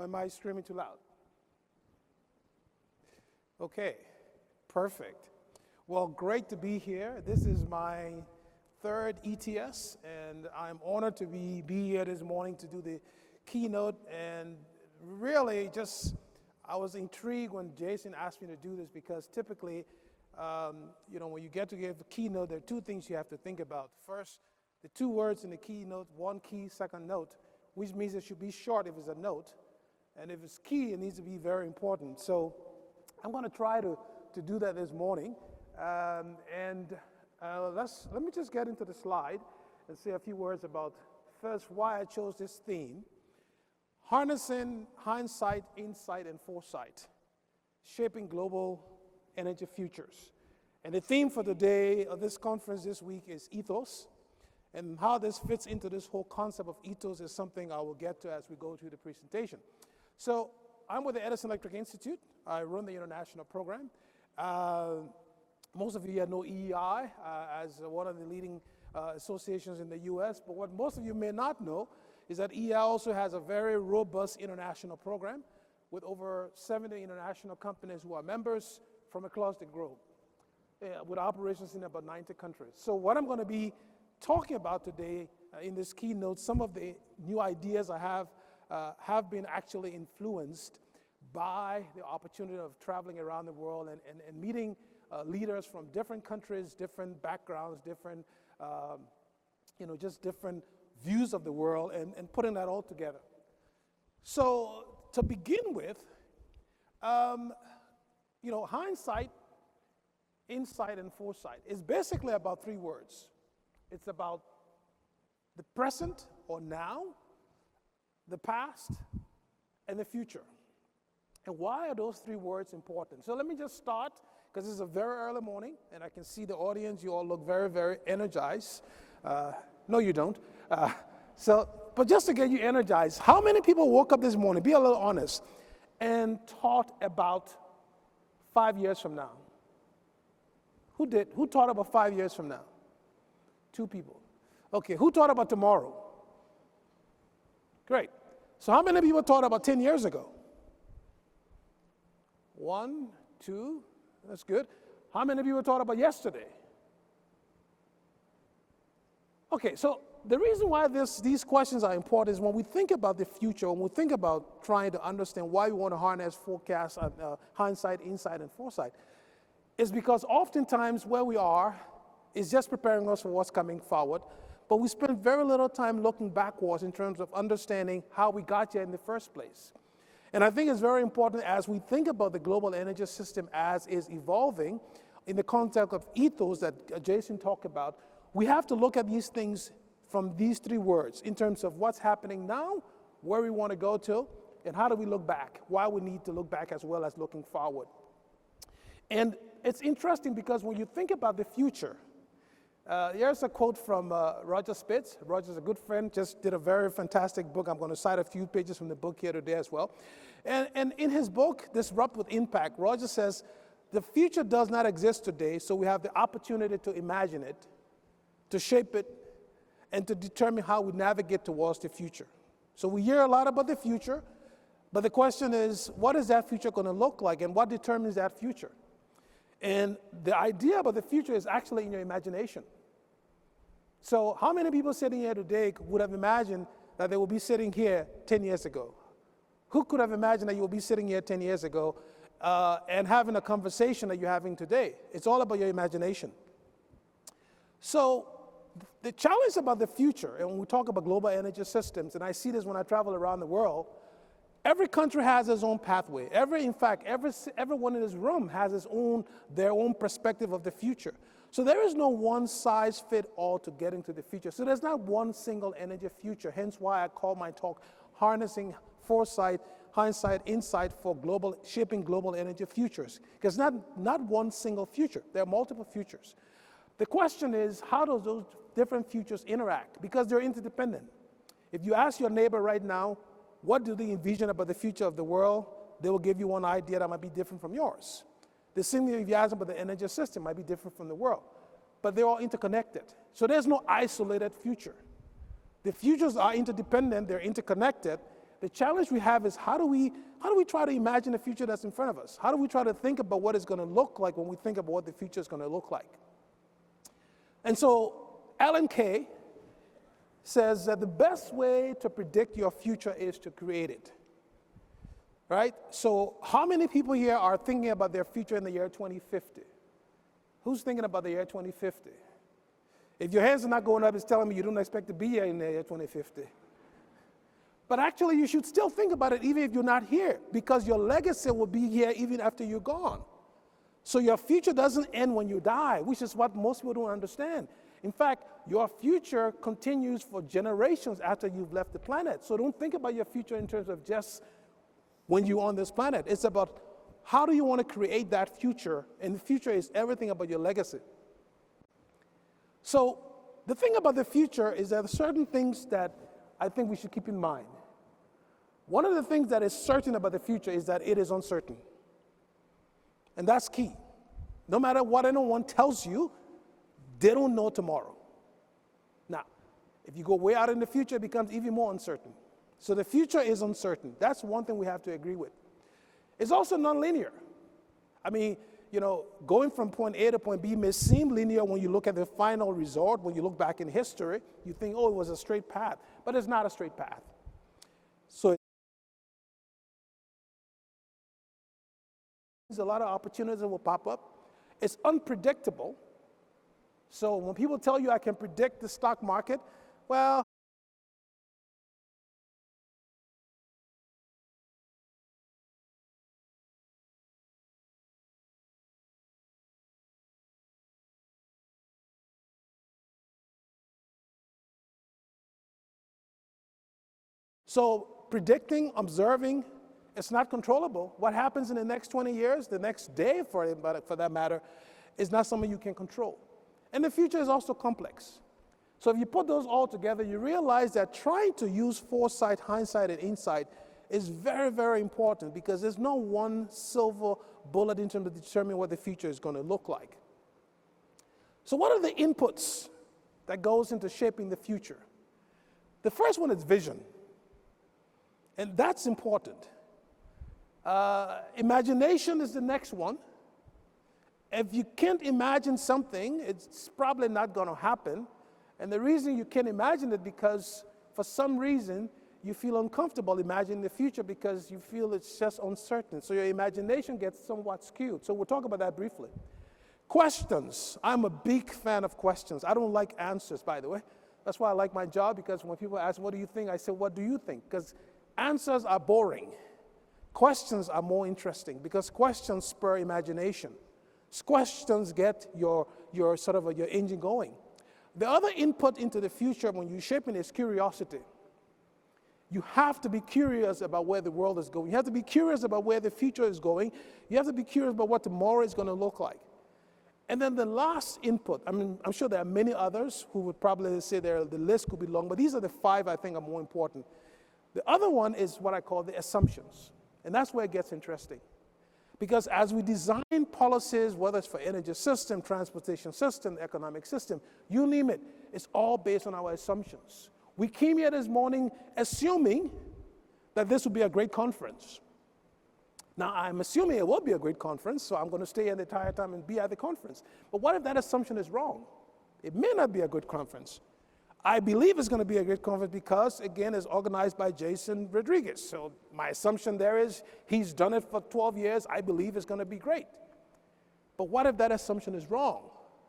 am I screaming too loud? Okay, perfect. Well, great to be here. This is my third ETS, and I'm honored to be here this morning to do the keynote. And really, I was intrigued when Jason asked me to do this because typically, when you get to give a keynote, there are two things you have to think about. First, the two words in the keynote, one key, second note, which means it should be short if it's a note, and if it's key, it needs to be very important. So I'm going to try to do that this morning. Let me just get into the slide and say a few words about, first, why I chose this theme. Harnessing Hindsight, Insight, and Foresight, Shaping Global Energy Futures. And the theme for the day of this conference this week is ethos. And how this fits into this whole concept of ethos is something I will get to as we go through the presentation. So I'm with the Edison Electric Institute. I run the international program. Most of you here know EEI as one of the leading associations in the US, but what most of you may not know is that EEI also has a very robust international program with over 70 international companies who are members from across the globe, with operations in about 90 countries. So what I'm going to be talking about today in this keynote, some of the new ideas I have been actually influenced by the opportunity of traveling around the world and meeting leaders from different countries, different backgrounds, different, just different views of the world, and putting that all together. So to begin with, hindsight, insight, and foresight is basically about three words. It's about the present or now, the past, and the future. And why are those three words important? So let me just start, because it's a very early morning, and I can see the audience, you all look very, very energized. No, you don't. But just to get you energized, how many people woke up this morning, be a little honest, and thought about 5 years from now? Who did? Who thought about 5 years from now? Two people. Okay, who thought about tomorrow? Great. So how many people thought about 10 years ago? One, two, that's good. How many people thought about yesterday? Okay, so the reason why these questions are important is when we think about the future, when we think about trying to understand why we want to harness forecast, hindsight, insight, and foresight, is because oftentimes where we are is just preparing us for what's coming forward, but we spend very little time looking backwards in terms of understanding how we got here in the first place. And I think it's very important as we think about the global energy system as is evolving in the context of ethos that Jason talked about, we have to look at these things from these three words in terms of what's happening now, where we want to go to, and how do we look back, why we need to look back as well as looking forward. And it's interesting because when you think about the future, here's a quote from Roger Spitz. Roger's a good friend, just did a very fantastic book. I'm going to cite a few pages from the book here today as well. And in his book, Disrupt with Impact, Roger says, the future does not exist today, so we have the opportunity to imagine it, to shape it, and to determine how we navigate towards the future. So we hear a lot about the future, but the question is, what is that future going to look like, and what determines that future? And the idea about the future is actually in your imagination. So how many people sitting here today would have imagined that they would be sitting here 10 years ago? Who could have imagined that you would be sitting here 10 years ago and having a conversation that you're having today? It's all about your imagination. So the challenge about the future, and when we talk about global energy systems, and I see this when I travel around the world, every country has its own pathway. Everyone in this room has their own perspective of the future. So there is no one-size-fits-all to get into the future. So there's not one single energy future, hence why I call my talk Harnessing Foresight, Hindsight, Insight for Shaping Global Energy Futures. Because not one single future, there are multiple futures. The question is, how do those different futures interact? Because they're interdependent. If you ask your neighbor right now, what do they envision about the future of the world? They will give you one idea that might be different from yours. The same thing if you ask about the energy system might be different from the world. But they're all interconnected. So there's no isolated future. The futures are interdependent, they're interconnected, The challenge we have is how do we try to imagine the future that's in front of us? How do we try to think about what it's going to look like when we think about what the future is going to look like? And so Alan Kay says that the best way to predict your future is to create it. Right? So how many people here are thinking about their future in the year 2050? Who's thinking about the year 2050? If your hands are not going up, it's telling me you don't expect to be here in the year 2050. But actually, you should still think about it even if you're not here, because your legacy will be here even after you're gone. So your future doesn't end when you die, which is what most people don't understand. In fact, your future continues for generations after you've left the planet. So don't think about your future in terms of just when you're on this planet. It's about how do you want to create that future, and the future is everything about your legacy. So the thing about the future is there are certain things that I think we should keep in mind. One of the things that is certain about the future is that it is uncertain. And that's key. No matter what anyone tells you, they don't know tomorrow. Now, if you go way out in the future, it becomes even more uncertain. So the future is uncertain. That's one thing we have to agree with. It's also nonlinear. I mean, going from point A to point B may seem linear when you look at the final result. When you look back in history, you think, oh, it was a straight path. But it's not a straight path. So there's a lot of opportunities that will pop up. It's unpredictable. So when people tell you I can predict the stock market, well, so predicting, observing, it's not controllable. What happens in the next 20 years, the next day for that matter, is not something you can control. And the future is also complex. So if you put those all together, you realize that trying to use foresight, hindsight, and insight is very, very important, because there's no one silver bullet in terms of determining what the future is going to look like. So what are the inputs that goes into shaping the future? The first one is vision. And that's important. Imagination is the next one. If you can't imagine something, it's probably not going to happen. And the reason you can't imagine it because for some reason you feel uncomfortable imagining the future because you feel it's just uncertain. So your imagination gets somewhat skewed. So we'll talk about that briefly. Questions. I'm a big fan of questions. I don't like answers, by the way. That's why I like my job, because when people ask, what do you think? I say, what do you think? Because answers are boring. Questions are more interesting because questions spur imagination. Questions get your engine going. The other input into the future when you're shaping is curiosity. You have to be curious about where the world is going. You have to be curious about where the future is going. You have to be curious about what tomorrow is going to look like. And then the last input, I'm sure there are many others who would probably say the list could be long, but these are the 5 I think are more important. The other one is what I call the assumptions. And that's where it gets interesting. Because as we design policies, whether it's for energy system, transportation system, economic system, you name it, it's all based on our assumptions. We came here this morning assuming that this would be a great conference. Now, I'm assuming it will be a great conference, so I'm going to stay here the entire time and be at the conference. But what if that assumption is wrong? It may not be a good conference. I believe it's going to be a great conference because, again, it's organized by Jason Rodriguez. So my assumption there is he's done it for 12 years. I believe it's going to be great. But what if that assumption is wrong?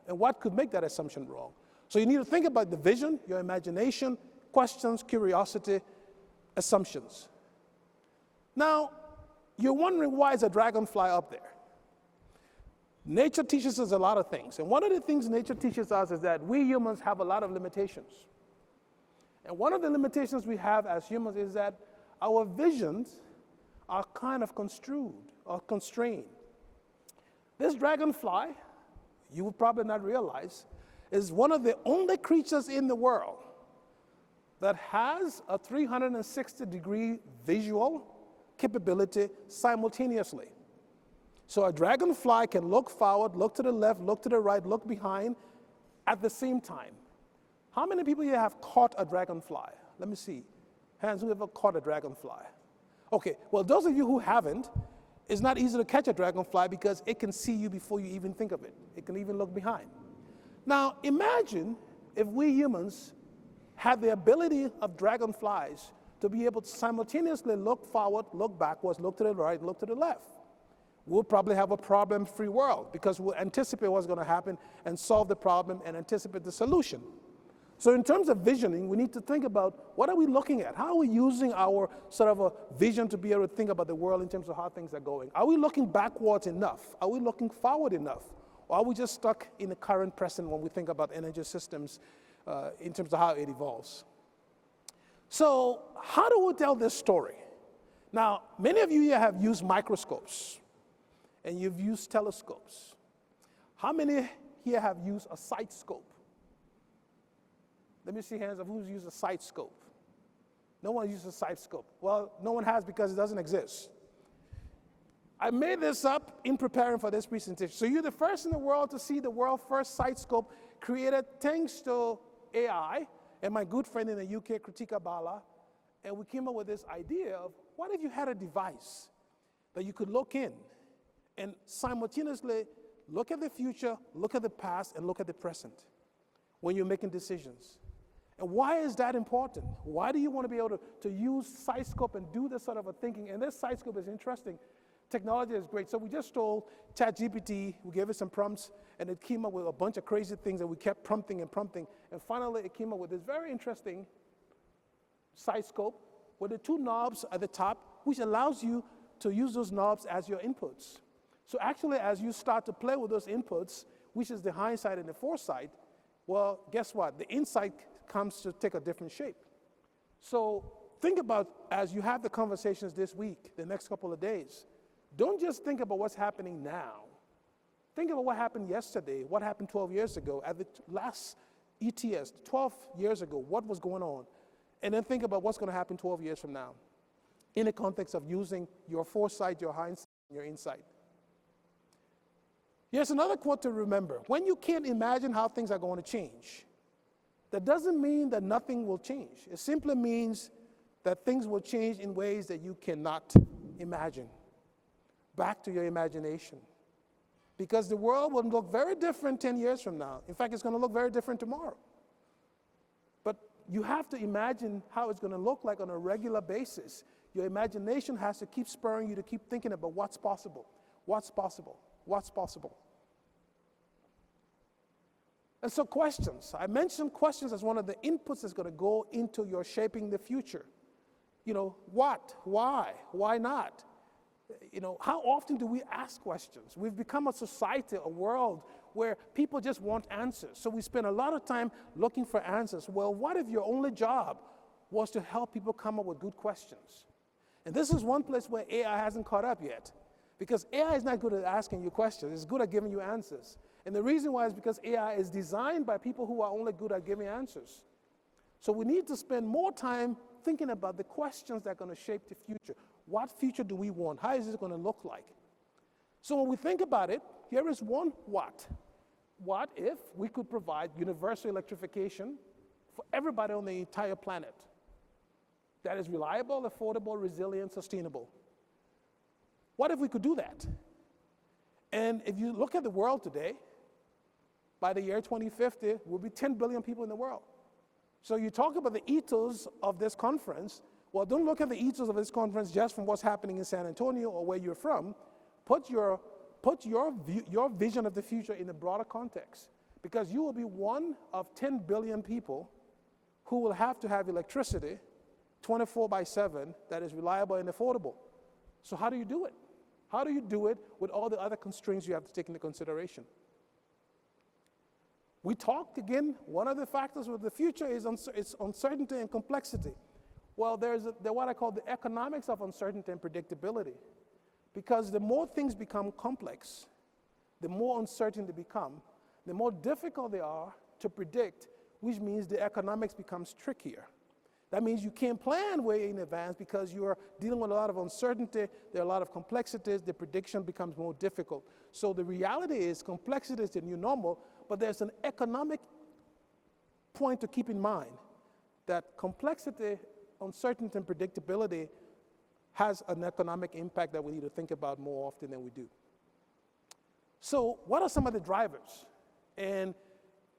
And what could make that assumption wrong? So you need to think about the vision, your imagination, questions, curiosity, assumptions. Now, you're wondering, why is a dragonfly up there? Nature teaches us a lot of things. And one of the things nature teaches us is that we humans have a lot of limitations. And one of the limitations we have as humans is that our visions are kind of construed or constrained. This dragonfly, you would probably not realize, is one of the only creatures in the world that has a 360-degree visual capability simultaneously. So a dragonfly can look forward, look to the left, look to the right, look behind at the same time. How many people here have caught a dragonfly? Let me see. Hands, who ever caught a dragonfly? Okay, well, those of you who haven't, it's not easy to catch a dragonfly because it can see you before you even think of it. It can even look behind. Now, imagine if we humans had the ability of dragonflies to be able to simultaneously look forward, look backwards, look to the right, look to the left. We'll probably have a problem-free world because we'll anticipate what's going to happen and solve the problem and anticipate the solution. So in terms of visioning, we need to think about what are we looking at? How are we using our sort of a vision to be able to think about the world in terms of how things are going? Are we looking backwards enough? Are we looking forward enough? Or are we just stuck in the current present when we think about energy systems in terms of how it evolves? So how do we tell this story? Now, many of you here have used microscopes and you've used telescopes. How many here have used a sight scope? Let me see hands of who's used a sight scope. No one uses a sight scope. Well, no one has because it doesn't exist. I made this up in preparing for this presentation. So you're the first in the world to see the world's first sight scope created thanks to AI and my good friend in the UK, Kritika Bala. And we came up with this idea of what if you had a device that you could look in and simultaneously look at the future, look at the past, and look at the present when you're making decisions. And why is that important? Why do you want to be able to use SiteScope and do this sort of a thinking? And this SiteScope is interesting. Technology is great. So we just told ChatGPT, we gave it some prompts, and it came up with a bunch of crazy things that we kept prompting and prompting. And finally, it came up with this very interesting SiteScope with the two knobs at the top, which allows you to use those knobs as your inputs. So actually, as you start to play with those inputs, which is the hindsight and the foresight, well, guess what? The insight comes to take a different shape. So think about, as you have the conversations this week, the next couple of days, don't just think about what's happening now. Think about what happened yesterday, what happened 12 years ago, at the last ETS, 12 years ago, what was going on? And then think about what's going to happen 12 years from now in the context of using your foresight, your hindsight, and your insight. Here's another quote to remember. When you can't imagine how things are going to change, that doesn't mean that nothing will change. It simply means that things will change in ways that you cannot imagine. Back to your imagination. Because the world will look very different 10 years from now. In fact, it's going to look very different tomorrow. But you have to imagine how it's going to look like on a regular basis. Your imagination has to keep spurring you to keep thinking about what's possible, what's possible, what's possible. And so questions. I mentioned questions as one of the inputs that's going to go into your shaping the future. You know, what, why not? You know, how often do we ask questions? We've become a society, a world where people just want answers. So we spend a lot of time looking for answers. Well, what if your only job was to help people come up with good questions? And this is one place where AI hasn't caught up yet. Because AI is not good at asking you questions. It's good at giving you answers. And the reason why is because AI is designed by people who are only good at giving answers. So we need to spend more time thinking about the questions that are going to shape the future. What future do we want? How is it going to look like? So when we think about it, here is one what. What if we could provide universal electrification for everybody on the entire planet that is reliable, affordable, resilient, sustainable? What if we could do that? And if you look at the world today, by the year 2050, we'll be 10 billion people in the world. So you talk about the ethos of this conference. Well, don't look at the ethos of this conference just from what's happening in San Antonio or where you're from. Put your vision of the future in a broader context, because you will be one of 10 billion people who will have to have electricity 24/7 that is reliable and affordable. So how do you do it? How do you do it with all the other constraints you have to take into consideration? We talked again, one of the factors with the future is uncertainty and complexity. Well, there's what I call the economics of uncertainty and predictability. Because the more things become complex, the more uncertain they become, the more difficult they are to predict, which means the economics becomes trickier. That means you can't plan way in advance because you're dealing with a lot of uncertainty, there are a lot of complexities, the prediction becomes more difficult. So the reality is complexity is the new normal, but there's an economic point to keep in mind, that complexity uncertainty and predictability has an economic impact that we need to think about more often than we do. So what are some of the drivers? And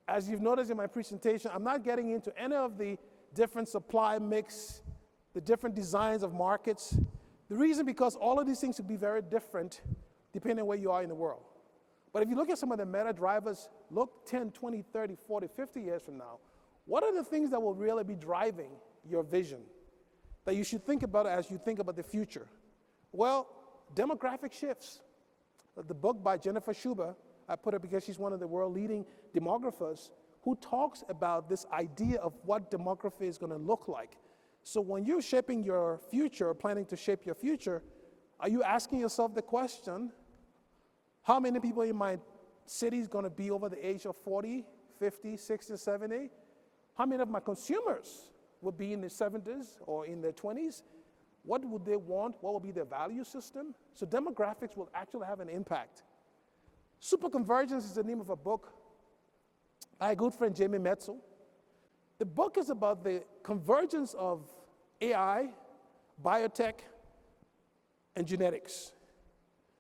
as you've noticed in my presentation, I'm not getting into any of the different supply mix, the different designs of markets. The reason because all of these things will be very different depending on where you are in the world. But if you look at some of the meta drivers, look 10, 20, 30, 40, 50 years from now, what are the things that will really be driving your vision that you should think about as you think about the future? Well, demographic shifts. The book by Jennifer Schuber, I put it because she's one of the world leading demographers who talks about this idea of what demography is going to look like. So when you're shaping your future, planning to shape your future, are you asking yourself the question, how many people in my city is going to be over the age of 40, 50, 60, 70? How many of my consumers would be in their 70s or in their 20s? What would they want? What will be their value system? So demographics will actually have an impact. Superconvergence is the name of a book by a good friend, Jamie Metzel. The book is about the convergence of AI, biotech, and genetics.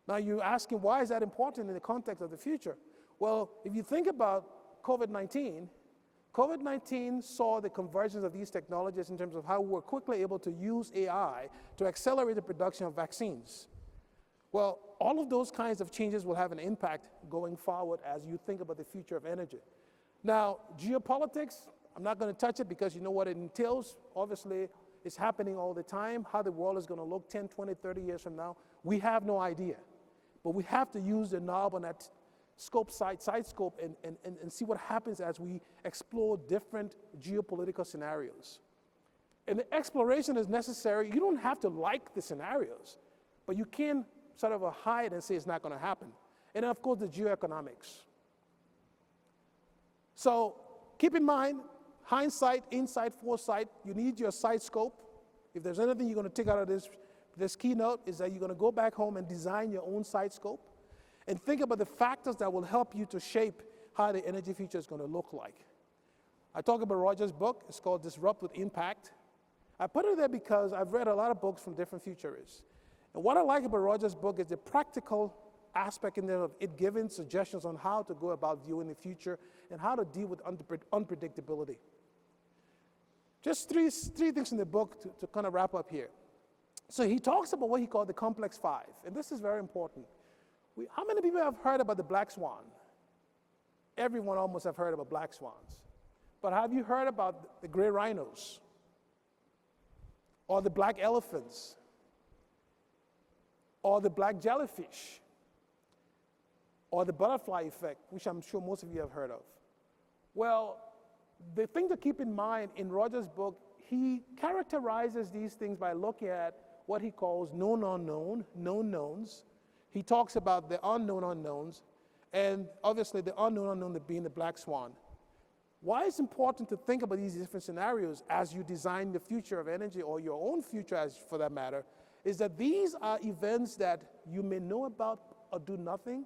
Now you're asking, why is that important in the context of the future? Well, if you think about COVID-19, COVID-19 saw the convergence of these technologies in terms of how we're quickly able to use AI to accelerate the production of vaccines. Well, all of those kinds of changes will have an impact going forward as you think about the future of energy. Now, geopolitics, I'm not going to touch it because you know what it entails. Obviously, it's happening all the time. How the world is going to look 10, 20, 30 years from now, we have no idea. But we have to use the knob on that side scope and see what happens as we explore different geopolitical scenarios. And the exploration is necessary. You don't have to like the scenarios, but you can sort of hide and say it's not going to happen. And then, of course, the geoeconomics. So keep in mind, hindsight, insight, foresight, you need your side scope. If there's anything you're going to take out of this keynote, is that you're going to go back home and design your own side scope and think about the factors that will help you to shape how the energy future is going to look like. I talk about Roger's book. It's called Disrupt with Impact. I put it there because I've read a lot of books from different futurists. And what I like about Roger's book is the practical aspect in there of it giving suggestions on how to go about viewing the future and how to deal with unpredictability. Just three things in the book to kind of wrap up here. So he talks about what he called the complex five, and this is very important. How many people have heard about the black swan? Everyone almost have heard about black swans. But have you heard about the gray rhinos? Or the black elephants? Or the black jellyfish? Or the butterfly effect, which I'm sure most of you have heard of? Well, the thing to keep in mind in Roger's book, he characterizes these things by looking at what he calls known unknown, known knowns. He talks about the unknown unknowns, and obviously the unknown unknown being the black swan. Why it's important to think about these different scenarios as you design the future of energy, or your own future as for that matter, is that these are events that you may know about or do nothing.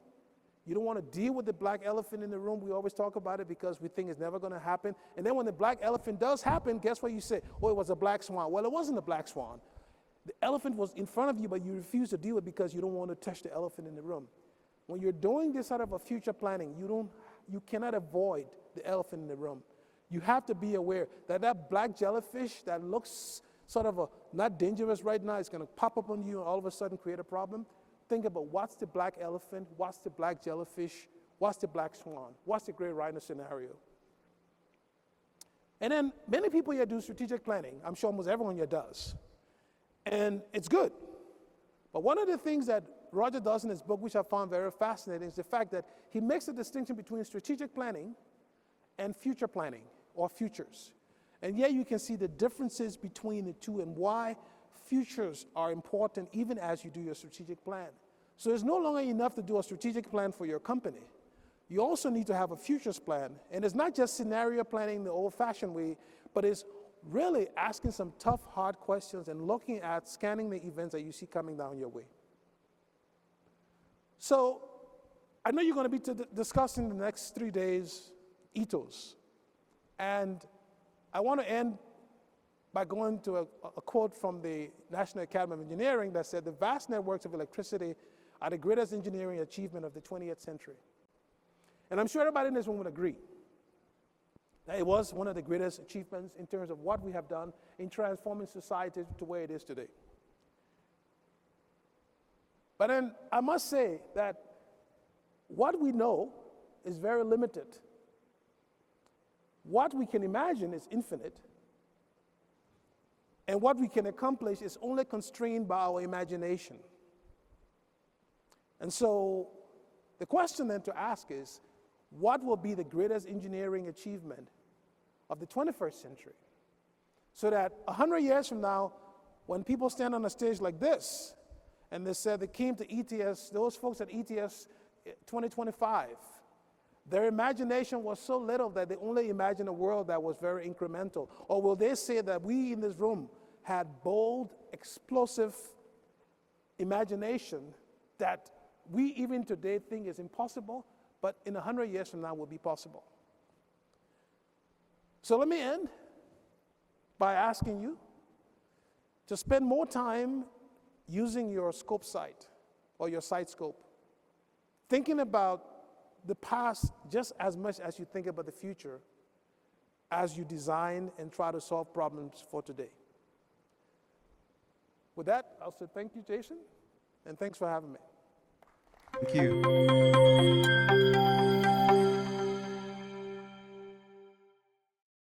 You don't want to deal with the black elephant in the room. We always talk about it because we think it's never going to happen. And then when the black elephant does happen, guess what you say? Oh, it was a black swan. Well, it wasn't a black swan. The elephant was in front of you, but you refuse to deal with it because you don't want to touch the elephant in the room. When you're doing this sort of a future planning, you cannot avoid the elephant in the room. You have to be aware that that black jellyfish that looks sort of not dangerous right now is going to pop up on you and all of a sudden create a problem. Think about what's the black elephant, what's the black jellyfish, what's the black swan, what's the gray rhino scenario. And then many people here do strategic planning. I'm sure almost everyone here does. And it's good. But one of the things that Roger does in his book, which I found very fascinating, is the fact that he makes a distinction between strategic planning and future planning, or futures. And yet you can see the differences between the two and why futures are important even as you do your strategic plan. So it's no longer enough to do a strategic plan for your company. You also need to have a futures plan. And it's not just scenario planning the old-fashioned way, but it's really asking some tough, hard questions and looking at scanning the events that you see coming down your way. So I know you're going to be discussing the next 3 days ethos. And I want to end by going to a quote from the National Academy of Engineering that said, "The vast networks of electricity are the greatest engineering achievement of the 20th century." And I'm sure everybody in this room would agree that it was one of the greatest achievements in terms of what we have done in transforming society to where it is today. But then I must say that what we know is very limited. What we can imagine is infinite, and what we can accomplish is only constrained by our imagination. And so the question then to ask is, what will be the greatest engineering achievement of the 21st century? So that 100 years from now, when people stand on a stage like this, and they said they came to ETS, those folks at ETS25, their imagination was so little that they only imagined a world that was very incremental. Or will they say that we in this room had bold, explosive imagination that we even today think is impossible, but in 100 years from now will be possible? So let me end by asking you to spend more time using your scope sight or your sight scope, thinking about the past just as much as you think about the future as you design and try to solve problems for today. With that, I'll say thank you, Jason, and thanks for having me. Thank you.